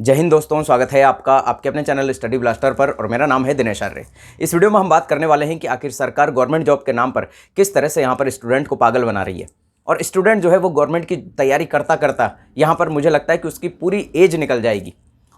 जय हिंद दोस्तों, स्वागत है आपका आपके अपने चैनल स्टडी ब्लास्टर पर और मेरा नाम है दिनेश आर्य। इस वीडियो में हम बात करने वाले हैं कि आखिर सरकार गवर्नमेंट जॉब के नाम पर किस तरह से यहाँ पर स्टूडेंट को पागल बना रही है। और स्टूडेंट जो है वो गवर्नमेंट की तैयारी करता करता यहाँ पर मुझे लगता है कि उसकी पूरी एज निकल जाएगी।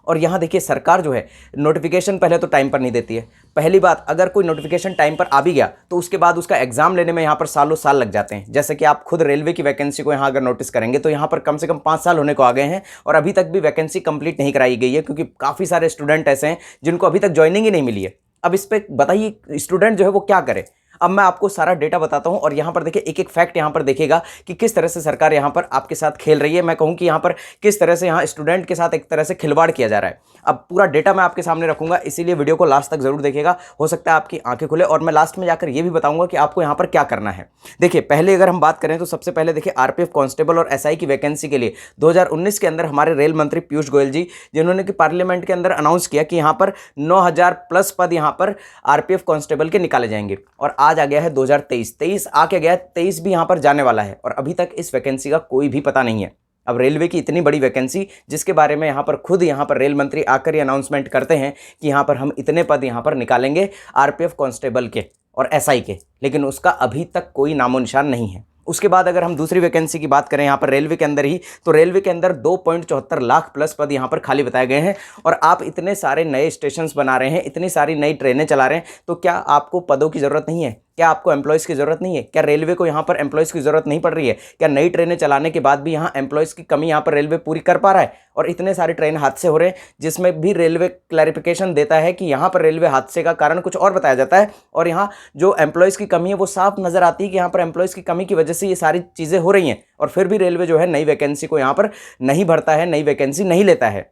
और यहाँ देखिए, सरकार जो है नोटिफिकेशन पहले तो टाइम पर नहीं देती है। पहली बात, अगर कोई नोटिफिकेशन टाइम पर आ भी गया तो उसके बाद उसका एग्जाम लेने में यहाँ पर सालों साल लग जाते हैं। जैसे कि आप खुद रेलवे की वैकेंसी को यहाँ अगर नोटिस करेंगे तो यहाँ पर कम से कम 5 साल होने को आ गए हैं और अभी तक भी वैकेंसी कंप्लीट नहीं कराई गई है, क्योंकि काफ़ी सारे स्टूडेंट ऐसे हैं जिनको अभी तक ज्वाइनिंग ही नहीं मिली है। अब इस पर बताइए स्टूडेंट जो है वो क्या करे। अब मैं आपको सारा डेटा बताता हूं और यहां पर देखिए एक एक फैक्ट यहां पर देखिएगा कि किस तरह से सरकार यहां पर आपके साथ खेल रही है। मैं कहूं कि यहां पर किस तरह से यहां स्टूडेंट के साथ एक तरह से खिलवाड़ किया जा रहा है। अब पूरा डेटा मैं आपके सामने रखूंगा, इसीलिए वीडियो को लास्ट तक जरूर देखिएगा। हो सकता है आपकी आंखें खुले और मैं लास्ट में जाकर यह भी बताऊंगा कि आपको यहां पर क्या करना है। देखिए, पहले अगर हम बात करें तो सबसे पहले देखिए आरपीएफ कांस्टेबल और एसआई की वैकेंसी के लिए 2019 के अंदर हमारे रेल मंत्री पीयूष गोयल जी, जिन्होंने कि पार्लियामेंट के अंदर अनाउंस किया कि यहां पर 9000 प्लस पद यहां पर आरपीएफ कांस्टेबल के निकाले जाएंगे। और आज आ गया है 2023 आके गया, 23 भी यहां पर जाने वाला है और अभी तक इस वैकेंसी का कोई भी पता नहीं है। अब रेलवे की इतनी बड़ी वैकेंसी, जिसके बारे में यहां पर खुद यहां पर रेल मंत्री आकर ये अनाउंसमेंट करते हैं कि यहां पर हम इतने पद यहां पर निकालेंगे आरपीएफ कांस्टेबल के और एसआई के, लेकिन उसका अभी तक कोई नामो निशान नहीं है। उसके बाद अगर हम दूसरी वैकेंसी की बात करें यहाँ पर रेलवे के अंदर ही, तो रेलवे के अंदर 2.74 लाख प्लस पद यहाँ पर खाली बताए गए हैं। और आप इतने सारे नए स्टेशंस बना रहे हैं, इतनी सारी नई ट्रेनें चला रहे हैं, तो क्या आपको पदों की ज़रूरत नहीं है? क्या आपको एम्प्लॉयज़ की ज़रूरत नहीं है? क्या रेलवे को यहाँ पर एम्प्लॉयज़ की ज़रूरत नहीं पड़ रही है? क्या नई ट्रेनें चलाने के बाद भी यहाँ एम्प्लॉयज़ की कमी यहाँ पर रेलवे पूरी कर पा रहा है? और इतने सारे ट्रेन हादसे हो रहे हैं जिसमें भी रेलवे क्लैरिफिकेशन देता है कि यहाँ पर रेलवे हादसे का कारण कुछ और बताया जाता है और यहाँ जो एम्प्लॉयज़ की कमी है वो साफ नज़र आती है कि यहाँ पर एम्प्लॉयज़ की कमी की वजह से ये सारी चीज़ें हो रही हैं। और फिर भी रेलवे जो है नई वैकेंसी को यहाँ पर नहीं भरता है, नई वैकेंसी नहीं लेता है।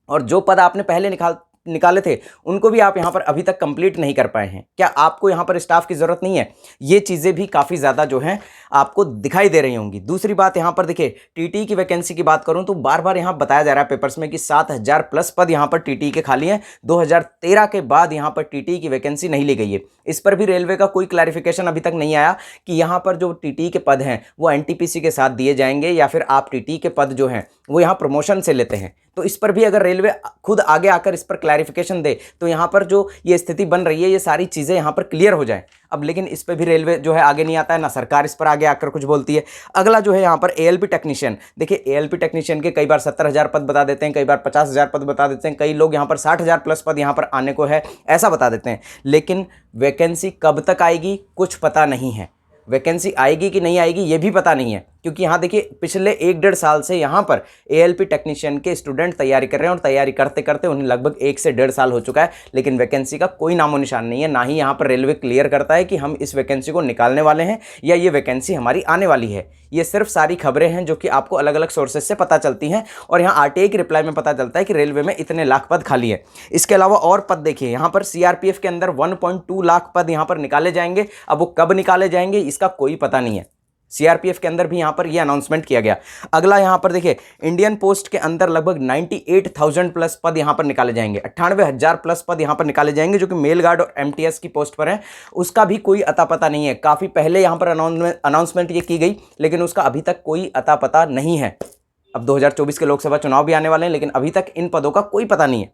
और जो पद आपने पहले निकाले थे उनको भी आप यहाँ पर अभी तक कंप्लीट नहीं कर पाए हैं। क्या आपको यहाँ पर स्टाफ की ज़रूरत नहीं है? ये चीज़ें भी काफ़ी ज़्यादा जो हैं आपको दिखाई दे रही होंगी। दूसरी बात यहाँ पर देखिए, टीटी की वैकेंसी की बात करूँ तो बार बार यहाँ बताया जा रहा है पेपर्स में कि 7000 प्लस पद यहाँ पर टीटी के खाली हैं। 2013 के बाद यहाँ पर टीटी की वैकेंसी नहीं ली गई है। इस पर भी रेलवे का कोई क्लैरिफिकेशन अभी तक नहीं आया कि यहाँ पर जो टीटी के पद हैं वो एनटीपीसी के साथ दिए जाएंगे या फिर आप टीटी के पद जो हैं वो यहाँ प्रमोशन से लेते हैं। तो इस पर भी अगर रेलवे खुद आगे आकर इस पर क्लैरिफिकेशन दे तो यहाँ पर जो ये स्थिति बन रही है ये सारी चीज़ें यहाँ पर क्लियर हो जाए। अब लेकिन इस पर भी रेलवे जो है आगे नहीं आता है, ना सरकार इस पर आगे आकर कुछ बोलती है। अगला जो है यहाँ पर एएलपी टेक्नीशियन, देखिए एएलपी टेक्नीशियन के कई बार 70,000 पद बता देते हैं, कई बार 50,000 पद बता देते हैं, कई लोग यहाँ पर 60,000 प्लस पद यहाँ पर आने को है ऐसा बता देते हैं। लेकिन वैकेंसी कब तक आएगी कुछ पता नहीं है। वैकेंसी आएगी कि नहीं आएगी ये भी पता नहीं है, क्योंकि यहाँ देखिए पिछले 1-1.5 साल से यहाँ पर एएलपी टेक्नीशियन के स्टूडेंट तैयारी कर रहे हैं और तैयारी करते करते उन्हें लगभग 1 से 1.5 साल हो चुका है, लेकिन वैकेंसी का कोई नामो निशान नहीं है। ना ही यहाँ पर रेलवे क्लियर करता है कि हम इस वैकेंसी को निकालने वाले हैं या ये वैकेंसी हमारी आने वाली है। ये सिर्फ सारी खबरें हैं जो कि आपको अलग अलग सोर्सेज से पता चलती हैं और यहाँ आरटीआई की रिप्लाई में पता चलता है कि रेलवे में इतने लाख पद खाली है। इसके अलावा और पद देखिए, यहाँ पर सीआरपीएफ के अंदर 1.2 लाख पद यहाँ पर निकाले जाएंगे। अब वो कब निकाले जाएंगे इसका कोई पता नहीं है। सीआरपीएफ के अंदर भी यहाँ पर ये अनाउंसमेंट किया गया। अगला यहाँ पर देखिए, इंडियन पोस्ट के अंदर लगभग 98,000 प्लस पद यहाँ पर निकाले जाएंगे। 98,000 प्लस पद यहाँ पर निकाले जाएंगे जो कि मेल गार्ड और एमटीएस की पोस्ट पर है। उसका भी कोई अता पता नहीं है। काफ़ी पहले यहाँ पर अनाउंसमेंट ये की गई, लेकिन उसका अभी तक कोई अता पता नहीं है। अब 2024 के लोकसभा चुनाव भी आने वाले हैं, लेकिन अभी तक इन पदों का कोई पता नहीं है।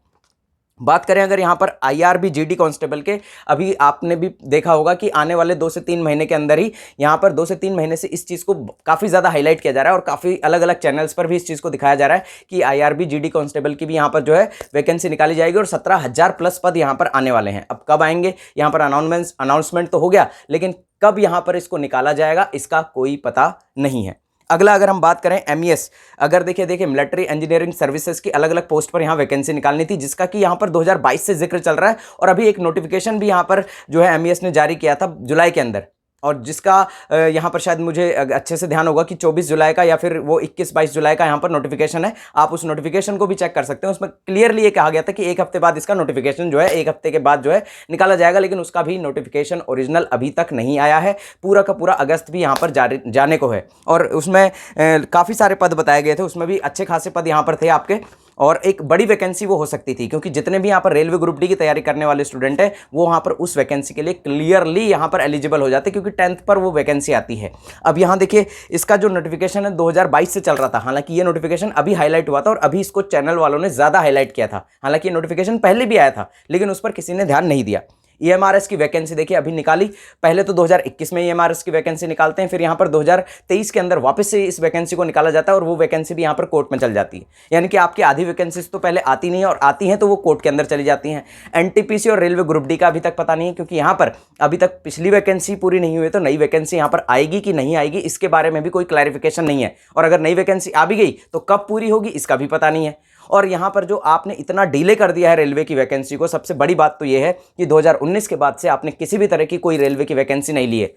बात करें अगर यहाँ पर आईआरबी जीडी कांस्टेबल के, अभी आपने भी देखा होगा कि आने वाले 2 से 3 महीने के अंदर ही यहाँ पर 2 से 3 महीने से इस चीज़ को काफ़ी ज़्यादा हाईलाइट किया जा रहा है और काफ़ी अलग अलग चैनल्स पर भी इस चीज़ को दिखाया जा रहा है कि आईआरबी जीडी कांस्टेबल की भी यहाँ पर जो है वैकेंसी निकाली जाएगी और 17,000 प्लस पद यहाँ पर आने वाले हैं। अब कब आएंगे, यहाँ पर अनाउंसमेंट तो हो गया, लेकिन कब यहाँ पर इसको निकाला जाएगा इसका कोई पता नहीं है। अगला अगर हम बात करें एमईएस, अगर देखिए मिलिट्री इंजीनियरिंग सर्विसेज की अलग अलग पोस्ट पर यहाँ वैकेंसी निकालनी थी, जिसका कि यहाँ पर 2022 से जिक्र चल रहा है और अभी एक नोटिफिकेशन भी यहाँ पर जो है एमईएस ने जारी किया था जुलाई के अंदर, और जिसका यहाँ पर शायद मुझे अच्छे से ध्यान होगा कि 24 जुलाई का या फिर वो 21-22 जुलाई का यहाँ पर नोटिफिकेशन है। आप उस नोटिफिकेशन को भी चेक कर सकते हैं। उसमें क्लियरली ये कहा गया था कि 1 हफ्ते बाद इसका नोटिफिकेशन जो है 1 हफ्ते के बाद जो है निकाला जाएगा, लेकिन उसका भी नोटिफिकेशन ओरिजिनल अभी तक नहीं आया है। पूरा का पूरा अगस्त भी यहाँ पर जाने को है और उसमें काफ़ी सारे पद बताए गए थे, उसमें भी अच्छे खासे पद यहाँ पर थे आपके। और एक बड़ी वैकेंसी वो हो सकती थी, क्योंकि जितने भी यहाँ पर रेलवे ग्रुप डी की तैयारी करने वाले स्टूडेंट हैं वो वहाँ पर उस वैकेंसी के लिए क्लियरली यहाँ पर एलिजिबल हो जाते, क्योंकि 10th पर वो वैकेंसी आती है। अब यहाँ देखिए इसका जो नोटिफिकेशन है 2022 से चल रहा था, हालांकि ये नोटिफिकेशन अभी हाईलाइट हुआ था और अभी इसको चैनल वालों ने ज़्यादा हाईलाइट किया था। हालांकि ये नोटिफिकेशन पहले भी आया था लेकिन उस पर किसी ने ध्यान नहीं दिया। ईएमआरएस की वैकेंसी देखिए अभी निकाली, पहले तो 2021 में ईएमआरएस की वैकेंसी निकालते हैं, फिर यहाँ पर 2023 के अंदर वापस से इस वैकेंसी को निकाला जाता है और वो वैकेंसी भी यहाँ पर कोर्ट में चल जाती है। यानी कि आपकी आधी वैकेंसीज तो पहले आती नहीं है और आती हैं तो वो कोर्ट के अंदर चली जाती हैं। एनटीपीसी और रेलवे ग्रुप डी का अभी तक पता नहीं है, क्योंकि यहाँ पर अभी तक पिछली वैकेंसी पूरी नहीं हुई, तो नई वैकेंसी यहाँ पर आएगी कि नहीं आएगी इसके बारे में भी कोई क्लैरिफिकेशन नहीं है। और अगर नई वैकेंसी आ भी गई तो कब पूरी होगी इसका भी पता नहीं है। और यहाँ पर जो आपने इतना डिले कर दिया है रेलवे की वैकेंसी को, सबसे बड़ी बात तो ये है कि 2019 के बाद से आपने किसी भी तरह की कोई रेलवे की वैकेंसी नहीं ली है।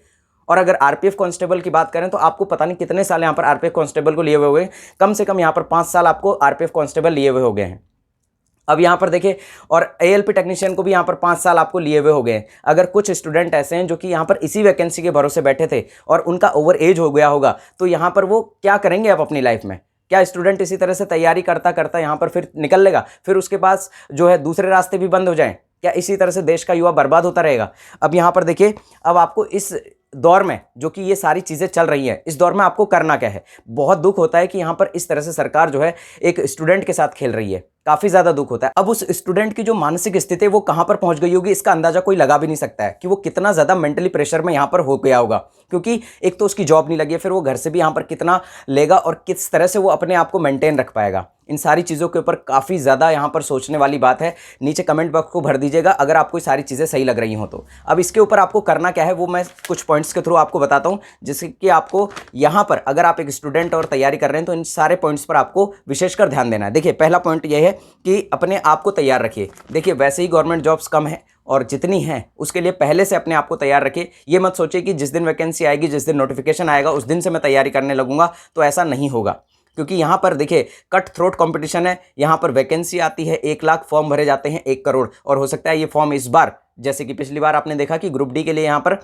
और अगर आरपीएफ कांस्टेबल की बात करें तो आपको पता नहीं कितने साल यहाँ पर आरपीएफ कांस्टेबल को लिए हुए हैं, कम से कम यहाँ पर 5 साल आपको आरपीएफ कांस्टेबल लिए हुए हो गए हैं। अब यहाँ पर देखिए, और एएलपी टेक्नीशियन को भी यहाँ पर 5 साल आपको लिए हुए हो गए हैं। अगर कुछ स्टूडेंट ऐसे हैं जो कि यहाँ पर इसी वैकेंसी के भरोसे बैठे थे और उनका ओवर एज हो गया होगा, तो यहाँ पर वो क्या करेंगे अब अपनी लाइफ में? क्या स्टूडेंट इसी तरह से तैयारी करता करता यहाँ पर फिर निकल लेगा, फिर उसके पास जो है दूसरे रास्ते भी बंद हो जाएं? क्या इसी तरह से देश का युवा बर्बाद होता रहेगा? अब यहाँ पर देखिए, अब आपको इस दौर में जो कि ये सारी चीज़ें चल रही हैं, इस दौर में आपको करना क्या है? बहुत दुख होता है कि यहाँ पर इस तरह से सरकार जो है एक स्टूडेंट के साथ खेल रही है, काफ़ी ज़्यादा दुख होता है। अब उस स्टूडेंट की जो मानसिक स्थिति है वो कहाँ पर पहुँच गई होगी इसका अंदाज़ा कोई लगा भी नहीं सकता है कि वो कितना ज़्यादा मेंटली प्रेशर में यहाँ पर हो गया होगा, क्योंकि एक तो उसकी जॉब नहीं लगी है, फिर वो घर से भी यहाँ पर कितना लेगा और किस तरह से वो अपने आप को मेंटेन रख पाएगा। इन सारी चीज़ों के ऊपर काफ़ी ज़्यादा यहाँ पर सोचने वाली बात है। नीचे कमेंट बॉक्स को भर दीजिएगा अगर आपको ये सारी चीज़ें सही लग रही हों तो। अब इसके ऊपर आपको करना क्या है वो मैं कुछ पॉइंट्स के थ्रू आपको बताता हूँ, जिससे कि आपको यहाँ पर अगर आप एक स्टूडेंट और तैयारी कर रहे हैं तो इन सारे पॉइंट्स पर आपको विशेषकर ध्यान देना है। देखिए, पहला पॉइंट ये है कि अपने आप को तैयार रखिए। देखिए, वैसे ही गवर्नमेंट जॉब्स कम है और जितनी हैं उसके लिए पहले से अपने आप को तैयार रखिए। ये मत सोचिए कि जिस दिन वैकेंसी आएगी, जिस दिन नोटिफिकेशन आएगा उस दिन से मैं तैयारी करने लगूंगा, तो ऐसा नहीं होगा। क्योंकि यहाँ पर देखिए कट थ्रोट कंपटीशन है। यहाँ पर वैकेंसी आती है 1 लाख, फॉर्म भरे जाते हैं 1 करोड़, और हो सकता है ये फॉर्म इस बार, जैसे कि पिछली बार आपने देखा कि ग्रुप डी के लिए यहाँ पर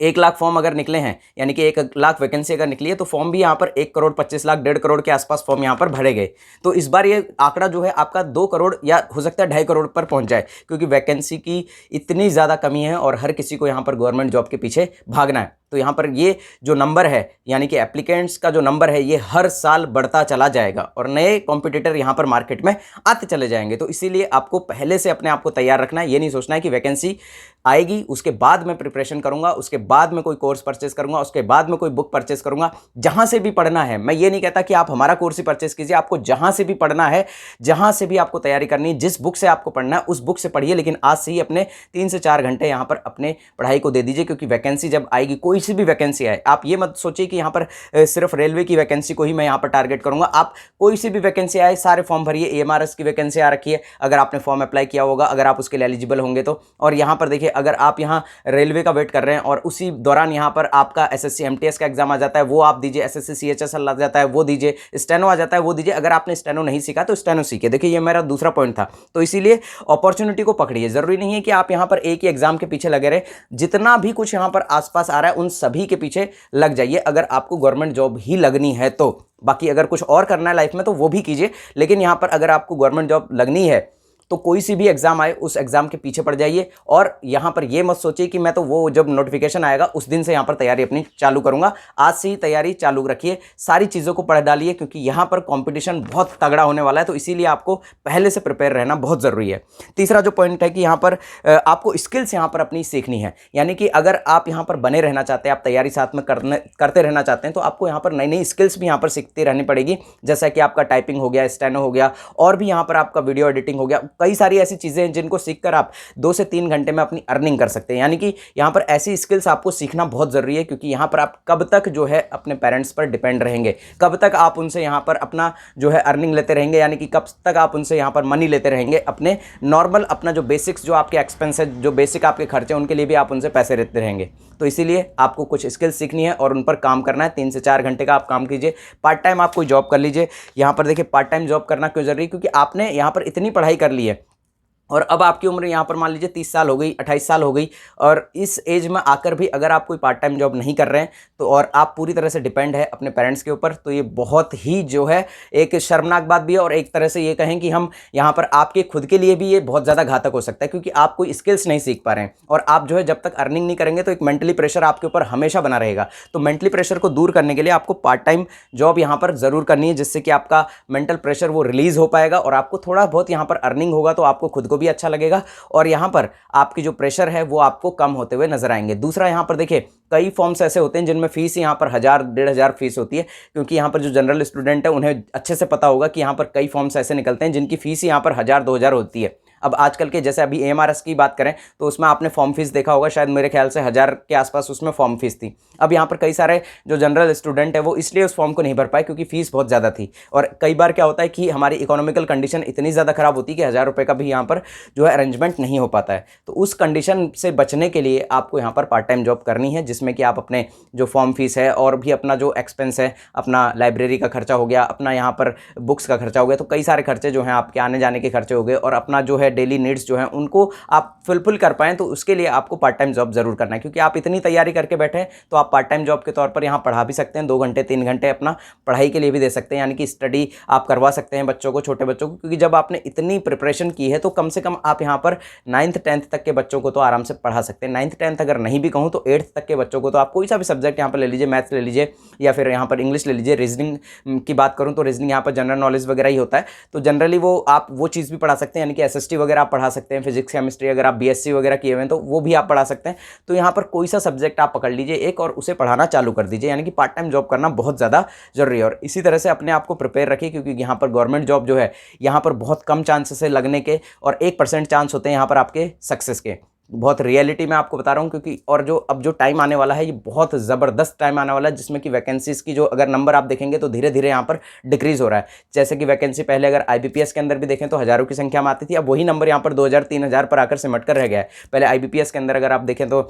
1 लाख फॉर्म अगर निकले हैं, यानी कि 1 लाख वैकेंसी अगर निकली है तो फॉर्म भी यहाँ पर 1 करोड़ 25 लाख 1.5 करोड़ के आसपास फॉर्म यहाँ पर भरे गए। तो इस बार ये आंकड़ा जो है आपका 2 करोड़ या हो सकता है 2.5 करोड़ पर पहुँच जाए, क्योंकि वैकेंसी की इतनी ज़्यादा कमी है और हर किसी को यहाँ पर गवर्नमेंट जॉब के पीछे भागना है। तो यहाँ पर ये जो नंबर है, यानी कि एप्लीकेंट्स का जो नंबर है, ये हर साल बढ़ता चला जाएगा और नए कॉम्पिटिटर यहाँ पर मार्केट में आते चले जाएंगे। तो इसीलिए आपको पहले से अपने आप को तैयार रखना है। ये नहीं सोचना है कि वैकेंसी आएगी उसके बाद मैं प्रिपरेशन करूंगा, उसके बाद मैं कोई कोर्स परचेस करूंगा, उसके बाद मैं कोई बुक परचेस करूंगा। जहां से भी पढ़ना है, मैं ये नहीं कहता कि आप हमारा कोर्स ही परचेस कीजिए, आपको जहां से भी पढ़ना है, जहां से भी आपको तैयारी करनी है, जिस बुक से आपको पढ़ना है उस बुक से पढ़िए, लेकिन आज से ही अपने 3 से 4 घंटे यहाँ पर अपने पढ़ाई को दे दीजिए। क्योंकि वैकेंसी जब आएगी, कोई सी भी वैकेंसी आए, आप ये मत सोचिए कि यहाँ पर सिर्फ रेलवे की वैकेंसी को ही मैं यहाँ पर टारगेट करूंगा। आप कोई सी भी वैकेंसी आए सारे फॉर्म भरिए। एएमआरएस की वैकेंसी आ रखी है, अगर आपने फॉर्म अप्लाई किया होगा, अगर आप उसके लिए एलिजिबल होंगे तो। और यहाँ पर देखिए, अगर आप यहाँ रेलवे का वेट कर रहे हैं और उसी दौरान यहाँ पर आपका एसएससी एमटीएस का एग्जाम आ जाता है, वो आप दीजिए। एसएससी सीएचएसएल आ जाता है, वो दीजिए। स्टेनो आ जाता है, वो दीजिए। अगर आपने स्टेनो नहीं सीखा तो स्टेनो सीखे। देखिए, ये मेरा दूसरा पॉइंट था। तो इसीलिए अपॉर्चुनिटी को पकड़िए। जरूरी नहीं है कि आप यहाँ पर एक ही एग्जाम के पीछे लगे रहे, जितना भी कुछ यहाँ पर आसपास आ रहा है उन सभी के पीछे लग जाइए, अगर आपको गवर्नमेंट जॉब ही लगनी है तो। बाकी अगर कुछ और करना है लाइफ में तो वो भी कीजिए, लेकिन यहाँ पर अगर आपको गवर्नमेंट जॉब लगनी है तो कोई सी भी एग्जाम आए उस एग्जाम के पीछे पड़ जाइए। और यहाँ पर ये मत सोचिए कि मैं तो वो जब नोटिफिकेशन आएगा उस दिन से यहाँ पर तैयारी अपनी चालू करूंगा। आज से ही तैयारी चालू रखिए, सारी चीज़ों को पढ़ डालिए, क्योंकि यहाँ पर कंपटीशन बहुत तगड़ा होने वाला है। तो इसीलिए आपको पहले से प्रिपेयर रहना बहुत ज़रूरी है। तीसरा जो पॉइंट है कि यहाँ पर आपको स्किल्स यहाँ पर अपनी सीखनी है। यानी कि अगर आप यहाँ पर बने रहना चाहते हैं, आप तैयारी साथ में करते रहना चाहते हैं, तो आपको यहाँ पर नई नई स्किल्स भी यहाँ पर सीखती रहनी पड़ेगी। जैसा कि आपका टाइपिंग हो गया, स्टेनो हो गया, और भी यहाँ पर आपका वीडियो एडिटिंग हो गया। कई सारी ऐसी चीज़ें हैं जिनको सीखकर आप 2 से 3 घंटे में अपनी अर्निंग कर सकते हैं। यानी कि यहाँ पर ऐसी स्किल्स आपको सीखना बहुत ज़रूरी है, क्योंकि यहाँ पर आप कब तक जो है अपने पेरेंट्स पर डिपेंड रहेंगे, कब तक आप उनसे यहाँ पर अपना जो है अर्निंग लेते रहेंगे, यानी कि कब तक आप उनसे यहाँ पर मनी लेते रहेंगे। अपने नॉर्मल अपना जो बेसिक्स, जो आपके एक्सपेंस है, जो बेसिक आपके खर्चे, उनके लिए भी आप उनसे पैसे लेते रहेंगे। तो इसीलिए आपको कुछ स्किल्स सीखनी है और उन पर काम करना है। 3 से 4 घंटे का आप काम कीजिए। पार्ट टाइम आप कोई जॉब कर लीजिए। यहाँ पर देखिए, पार्ट टाइम जॉब करना क्यों जरूरी है, क्योंकि आपने यहाँ पर इतनी पढ़ाई कर ली है, और अब आपकी उम्र यहाँ पर मान लीजिए 30 साल हो गई, 28 साल हो गई, और इस एज में आकर भी अगर आप कोई पार्ट टाइम जॉब नहीं कर रहे हैं तो और आप पूरी तरह से डिपेंड है अपने पेरेंट्स के ऊपर, तो ये बहुत ही जो है एक शर्मनाक बात भी है, और एक तरह से ये कहें कि हम यहाँ पर आपके खुद के लिए भी ये बहुत ज़्यादा घातक हो सकता है, क्योंकि आप कोई स्किल्स नहीं सीख पा रहे हैं और आप जो है जब तक अर्निंग नहीं करेंगे तो एक मेंटली प्रेशर आपके ऊपर हमेशा बना रहेगा। तो मेंटली प्रेशर को दूर करने के लिए आपको पार्ट टाइम जॉब यहाँ पर ज़रूर करनी है, जिससे कि आपका मेंटल प्रेशर वो रिलीज़ हो पाएगा और आपको थोड़ा बहुत यहाँ पर अर्निंग होगा तो आपको खुद को भी अच्छा लगेगा और यहाँ पर आपकी जो प्रेशर है वो आपको कम होते हुए नजर आएंगे। दूसरा, यहाँ पर देखिए कई फॉर्म्स ऐसे होते हैं जिनमें फीस यहाँ पर 1000-1500 फीस होती है, क्योंकि यहाँ पर जो जनरल स्टूडेंट है उन्हें अच्छे से पता होगा कि यहाँ पर कई फॉर्म्स ऐसे निकलते हैं जिनकी फीस यहाँ पर 1000-2000 होती है। अब आजकल के जैसे अभी AMRS की बात करें तो उसमें आपने फॉर्म फीस देखा होगा, शायद मेरे ख्याल से 1000 के आसपास उसमें फॉर्म फीस थी। अब यहाँ पर कई सारे जो जनरल स्टूडेंट है वो इसलिए उस फॉर्म को नहीं भर पाए क्योंकि फीस बहुत ज़्यादा थी, और कई बार क्या होता है कि हमारी इकोनॉमिकल कंडीशन इतनी ज़्यादा खराब होती है कि 1000 रुपये का भी यहाँ पर जो है अरेंजमेंट नहीं हो पाता है। तो उस कंडीशन से बचने के लिए आपको यहाँ पर पार्ट टाइम जॉब करनी है, जिसमें कि आप अपने जो फॉर्म फीस है और भी अपना जो एक्सपेंस है, अपना लाइब्रेरी का खर्चा हो गया, अपना यहाँ पर बुक्स का खर्चा हो गया, तो कई सारे खर्चे जो हैं आपके आने जाने के खर्चे हो गए, और अपना जो है डेली नीड्स जो हैं उनको आप फुलफिल कर पाएँ, तो उसके लिए आपको पार्ट टाइम जॉब ज़रूर करना है। क्योंकि आप इतनी तैयारी करके बैठे हैं तो आप पार्ट टाइम जॉब के तौर पर यहाँ पढ़ा भी सकते हैं, 2 घंटे 3 घंटे अपना पढ़ाई के लिए भी दे सकते हैं, यानी कि स्टडी आप करवा सकते हैं बच्चों को, छोटे बच्चों को, क्योंकि जब आपने इतनी प्रिपरेशन की है तो कम से कम आप यहाँ पर 9th 10th तक के बच्चों को तो आराम से पढ़ा सकते हैं। 9th 10th अगर नहीं भी कहूँ तो 8th तक के बच्चों को तो आप कोई सा भी सब्जेक्ट यहाँ पर ले लीजिए, मैथ्स ले लीजिए या फिर यहाँ पर इंग्लिश ले लीजिए। रीजनिंग की बात करूँ तो रीजनिंग यहाँ पर जनरल नॉलेज वगैरह ही होता है, तो जनरली वो आप वो चीज़ भी पढ़ा सकते हैं, यानी कि SST वगैरह आप पढ़ा सकते हैं, फिजिक्स केमिस्ट्री अगर आप BSc वगैरह किए हुए हैं तो वो भी आप पढ़ा सकते हैं। तो यहाँ पर कोई सा सब्जेक्ट आप पकड़ लीजिए एक और उसे पढ़ाना चालू कर दीजिए, यानी कि पार्ट टाइम जॉब करना बहुत ज़्यादा जरूरी है। और इसी तरह से अपने आप को प्रिपेयर रखिए, क्योंकि यहाँ पर गवर्नमेंट जॉब जो है यहाँ पर बहुत कम चांसेस है लगने के, और 1% चांस होते हैं यहाँ पर आपके सक्सेस के। बहुत रियलिटी में आपको बता रहा हूँ, क्योंकि और जो अब जो टाइम आने वाला है ये बहुत ज़बरदस्त टाइम आने वाला है, जिसमें कि वैकेंसीज़ की जो अगर नंबर आप देखेंगे तो धीरे धीरे यहाँ पर डिक्रीज़ हो रहा है। जैसे कि वैकेंसी पहले अगर IBPS के अंदर भी देखें तो हज़ारों की संख्या में आती थी, अब वही नंबर यहाँ पर 2000-3000 पर आकर सिमट कर रह गया है। पहले IBPS के अंदर अगर आप देखें तो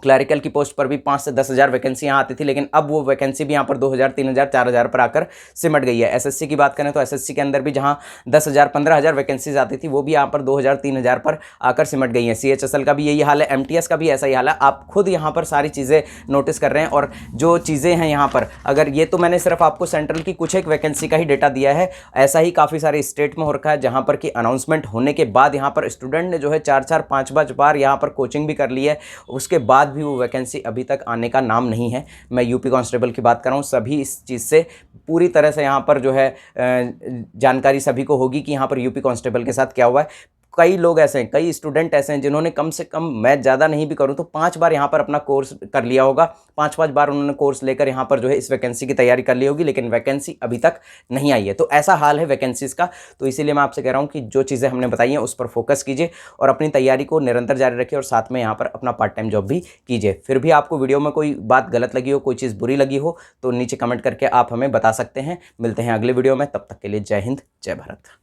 क्लरिकल की पोस्ट पर भी 5 से 10 हज़ार वैकेंसी यहाँ आती थी, लेकिन अब वो वैकेंसी भी यहाँ पर 2000, 3000, 4000 पर आकर सिमट गई है। SSC की बात करें तो SSC के अंदर भी जहाँ 10,000, 15,000 वैकेंसीज आती थी वो भी यहाँ पर 2000, 3000 पर आकर सिमट गई है। CHSL का भी यही हाल है, MTS का भी ऐसा ही हाल है। आप खुद यहाँ पर सारी चीज़ें नोटिस कर रहे हैं, और जो चीज़ें हैं यहाँ पर, अगर ये तो मैंने सिर्फ आपको सेंट्रल की कुछ एक वैकेंसी का ही डेटा दिया है, ऐसा ही काफ़ी सारे स्टेट में हो रखा है जहाँ पर कि अनाउंसमेंट होने के बाद यहाँ पर स्टूडेंट ने जो है 4-4, 5-5 बार यहाँ पर कोचिंग भी कर ली है, उसके बाद भी वो वैकेंसी अभी तक आने का नाम नहीं है। मैं यूपी कांस्टेबल की बात कर रहा हूँ, सभी इस चीज़ से पूरी तरह से यहाँ पर जो है जानकारी सभी को होगी कि यहाँ पर यूपी कांस्टेबल के साथ क्या हुआ है। कई लोग ऐसे हैं, कई स्टूडेंट ऐसे हैं जिन्होंने कम से कम, मैं ज़्यादा नहीं भी करूं तो 5 बार यहाँ पर अपना कोर्स कर लिया होगा, 5-5 बार उन्होंने कोर्स लेकर यहाँ पर जो है इस वैकेंसी की तैयारी कर ली होगी, लेकिन वैकेंसी अभी तक नहीं आई है। तो ऐसा हाल है वैकेंसीज़ का। तो इसीलिए मैं आपसे कह रहा हूँ कि जो चीज़ें हमने बताई हैं उस पर फोकस कीजिए और अपनी तैयारी को निरंतर जारी रखिए, और साथ में यहाँ पर अपना पार्ट टाइम जॉब भी कीजिए। फिर भी आपको वीडियो में कोई बात गलत लगी हो, कोई चीज़ बुरी लगी हो, तो नीचे कमेंट करके आप हमें बता सकते हैं। मिलते हैं अगले वीडियो में, तब तक के लिए जय हिंद, जय भारत।